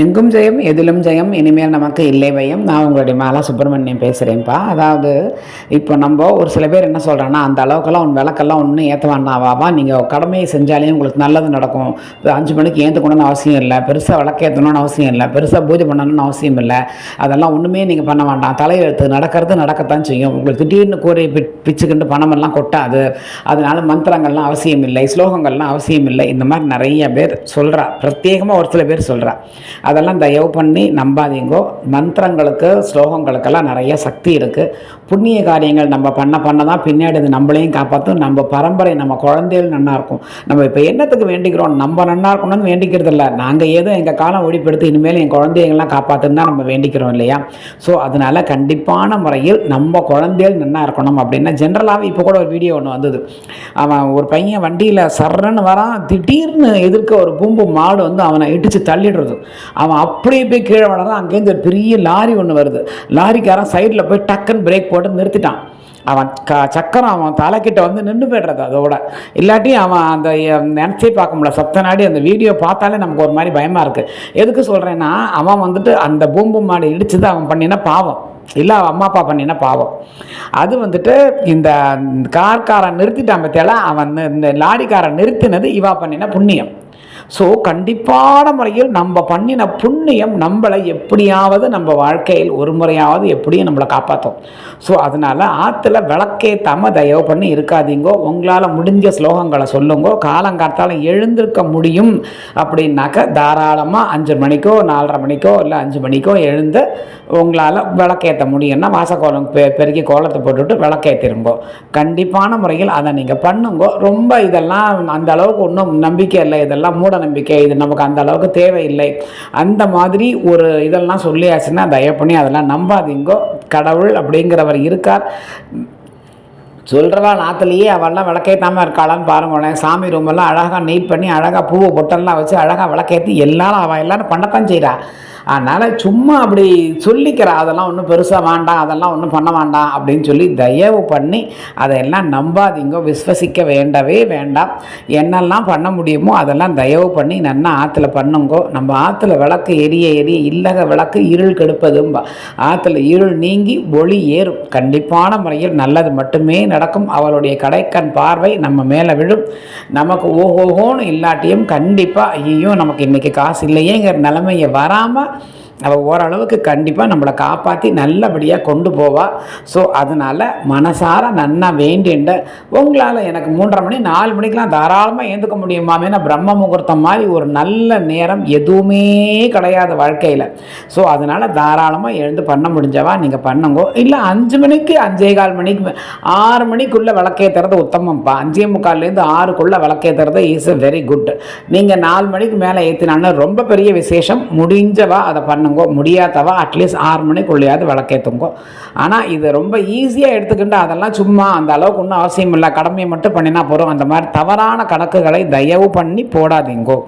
எங்கும் ஜெயம் எதிலும் ஜெயம் இனிமேல் நமக்கு இல்லை பயம். நான் உங்களுடைய மாலா சுப்பிரமணியம் பேசுகிறேன்ப்பா. அதாவது இப்போ நம்ம ஒரு சில பேர் என்ன சொல்கிறாங்கன்னா, அந்த அளவுக்கெல்லாம் விளக்கெல்லாம் ஒன்றும் ஏற்ற வேண்டாவாவா, நீங்கள் கடமையை செஞ்சாலே உங்களுக்கு நல்லது நடக்கும். இப்போ 5 மணிக்கு ஏற்றுக்கணும்னு அவசியம் இல்லை, பெருசாக விளக்கேற்றணும்னு அவசியம் இல்லை, பெருசாக பூஜை பண்ணணும்னு அவசியம் இல்லை, அதெல்லாம் ஒன்றுமே நீங்கள் பண்ண வேண்டாம். தலையெழுத்து நடக்கிறது நடக்கத்தான் செய்யும். உங்களுக்கு திடீர்னு கூரை பிச்சுக்கிட்டு பணமெல்லாம் கொட்டாது. அதனால மந்திரங்கள்லாம் அவசியம் இல்லை, ஸ்லோகங்கள்லாம் அவசியம் இல்லை. இந்த மாதிரி நிறைய பேர் சொல்கிறா. பிரத்யேகமாக ஒரு சில பேர் சொல்கிறா. அதெல்லாம் தயவு பண்ணி நம்பாதீங்கோ. மந்திரங்களுக்கு ஸ்லோகங்களுக்கெல்லாம் நிறைய சக்தி இருக்குது. புண்ணிய காரியங்கள் நம்ம பண்ண தான் பின்னாடி அது நம்மளையும் காப்பாற்றும். நம்ம பரம்பரை, நம்ம குழந்தைகள் நன்னா இருக்கும். நம்ம இப்போ என்னத்துக்கு வேண்டிக்கிறோம்? நம்ம நன்னா இருக்கணும்னு வேண்டிக்கிறது இல்லை. நாங்கள் ஏதோ எங்கள் காலம் ஒளிப்படுத்தி இனிமேல் என் குழந்தைங்கள்லாம் காப்பாற்றுன்னு தான் நம்ம வேண்டிக்கிறோம் இல்லையா? ஸோ அதனால் கண்டிப்பான முறையில் நம்ம குழந்தைகள் நன்னா இருக்கணும் அப்படின்னா, ஜென்ரலாகவே இப்போ கூட ஒரு வீடியோ ஒன்று வந்தது. அவன் ஒரு பையன் வண்டியில் சர்றன்னு வரான், திடீர்னு எதிர்க்க ஒரு பூம்பு மாடு வந்து அவனை இடித்து தள்ளிடுறது. அவன் அப்படியே போய் கீழே விடறான். அங்கேருந்து ஒரு பெரிய லாரி ஒன்று வருது. லாரிக்காரன் சைடில் போய் டக்குன்னு பிரேக் போட்டு நிறுத்திட்டான். அவன் சக்கரம் அவன் தலைக்கிட்ட வந்து நின்று போய்டுறது. அதோட இல்லாட்டி அவன் அந்த நினச்சே பார்க்க முடியல. சத்த நாடி அந்த வீடியோ பார்த்தாலே நமக்கு ஒரு மாதிரி பயமாக இருக்குது. எதுக்கு சொல்கிறேன்னா, அவன் வந்துட்டு அந்த பூம்பு மாடு இடிச்சது அவன் பண்ணினா பாவம் இல்லை, அவன் அம்மா அப்பா பண்ணினா பாவம். அது வந்துட்டு இந்த கார்காரன் நிறுத்திட்டான் பற்றியால, அவன் இந்த லாரிக்காரன் நிறுத்தினது இவா பண்ணின புண்ணியம். ஸோ கண்டிப்பான முறையில் நம்ம பண்ணின புண்ணியம் நம்மளை எப்படியாவது நம்ம வாழ்க்கையில் ஒரு முறையாவது எப்படியும் நம்மளை காப்பாற்றும். ஸோ அதனால் ஆற்றுல விளக்கேற்றாமல் தயவு பண்ணி இருக்காதீங்கோ. உங்களால் முடிஞ்ச ஸ்லோகங்களை சொல்லுங்கோ. காலங்காத்தால் எழுந்திருக்க முடியும் அப்படின்னாக்க தாராளமாக 5 மணிக்கோ 4:30 மணிக்கோ இல்லை 5 மணிக்கோ எழுந்து உங்களால் விளக்கேற்ற முடியும்னா வாசக்கோலம் பெருக்கி கோலத்தை போட்டுவிட்டு விளக்கேற்றிருங்கோ. கண்டிப்பான முறையில் அதை நீங்கள் பண்ணுங்கோ. ரொம்ப இதெல்லாம் அந்த அளவுக்கு ஒன்றும் நம்பிக்கை இல்லை, இதெல்லாம் மூட நம்பிக்கை, இது நமக்கு அந்த அளவுக்கு தேவையில்லை, அந்த மாதிரி ஒரு இதெல்லாம் சொல்லியாச்சுன்னா தயவு பண்ணி அதெல்லாம் நம்பாதீங்கோ. கடவுள் அப்படிங்கிறவர் இருக்கார். சொல்கிறவா நாற்றுலையே அவெல்லாம் விளக்கேற்றாமல் இருக்காளான்னு பாருங்களேன். சாமி ரூமெல்லாம் அழகாக நெய்ட் பண்ணி அழகாக பூவை பொட்டெல்லாம் வச்சு அழகாக விளக்கேற்றி எல்லாரும் அவள் எல்லாரும் பண்ணத்தான் செய்கிறா. அதனால் சும்மா அப்படி சொல்லிக்கிறா, அதெல்லாம் ஒன்றும் பெருசாக வேண்டாம், அதெல்லாம் ஒன்றும் பண்ண வேண்டாம் அப்படின்னு சொல்லி தயவு பண்ணி அதையெல்லாம் நம்பாதீங்கோ. விஸ்வசிக்க வேண்டவே வேண்டாம். என்னெல்லாம் பண்ண முடியுமோ அதெல்லாம் தயவு பண்ணி நன்னா ஆற்றுல பண்ணுங்கோ. நம்ம ஆற்றுல விளக்கு எரிய இல்லக விளக்கு இருள் கெடுப்பதும்பா. ஆற்றுல இருள் நீங்கி ஒளி ஏறும். கண்டிப்பான முறையில் நல்லது மட்டுமே நடக்கும். அவளுடைய கடைக்கண் பார்வை நம்ம மேலே விழும். நமக்கு ஓஹோஹோன்னு இல்லாட்டியும் கண்டிப்பாக ஐயோ நமக்கு இன்றைக்கி காசு இல்லையேங்கிற நிலைமையை வராமல் அவள் ஓரளவுக்கு கண்டிப்பாக நம்மளை காப்பாற்றி நல்லபடியாக கொண்டு போவாள். ஸோ அதனால் மனசார நன்னா வேண்டின்ற உங்களால் எனக்கு 3:30 மணி 4 மணிக்கெலாம் தாராளமாக ஏந்துக்க முடியுமாமேனா பிரம்ம முகூர்த்தம் மாதிரி ஒரு நல்ல நேரம் எதுவுமே கிடையாது வாழ்க்கையில். ஸோ அதனால் தாராளமாக எழுந்து பண்ண முடிஞ்சவா நீங்கள் பண்ணுங்கோ. இல்லை 5 மணிக்கு 5:15 மணிக்கு 6 மணிக்குள்ளே விளக்கேற்றுறது உத்தமம்ப்பா. 5:45 6க்குள்ளே விளக்கேற்றுறது இஸ் வெரி குட். நீங்கள் 4 மணிக்கு மேலே ஏற்றினாலும் ரொம்ப பெரிய விசேஷம். முடிஞ்சவா அதை பண்ணுங்க. முடியாதவா அட்லீஸ்ட் 6 மணிக்குள்ளேயாவது விளக்கேற்றுங்கோ. ஆனால் இது ரொம்ப ஈஸியாக எடுத்துக்கிட்டு அதெல்லாம் சும்மா அந்த அளவுக்கு ஒன்றும் அவசியம் இல்லை, கடமையை மட்டும் பண்ணினா போகிறோம். அந்த மாதிரி தவறான கணக்குகளை தயவு பண்ணி போடாதீங்கோ.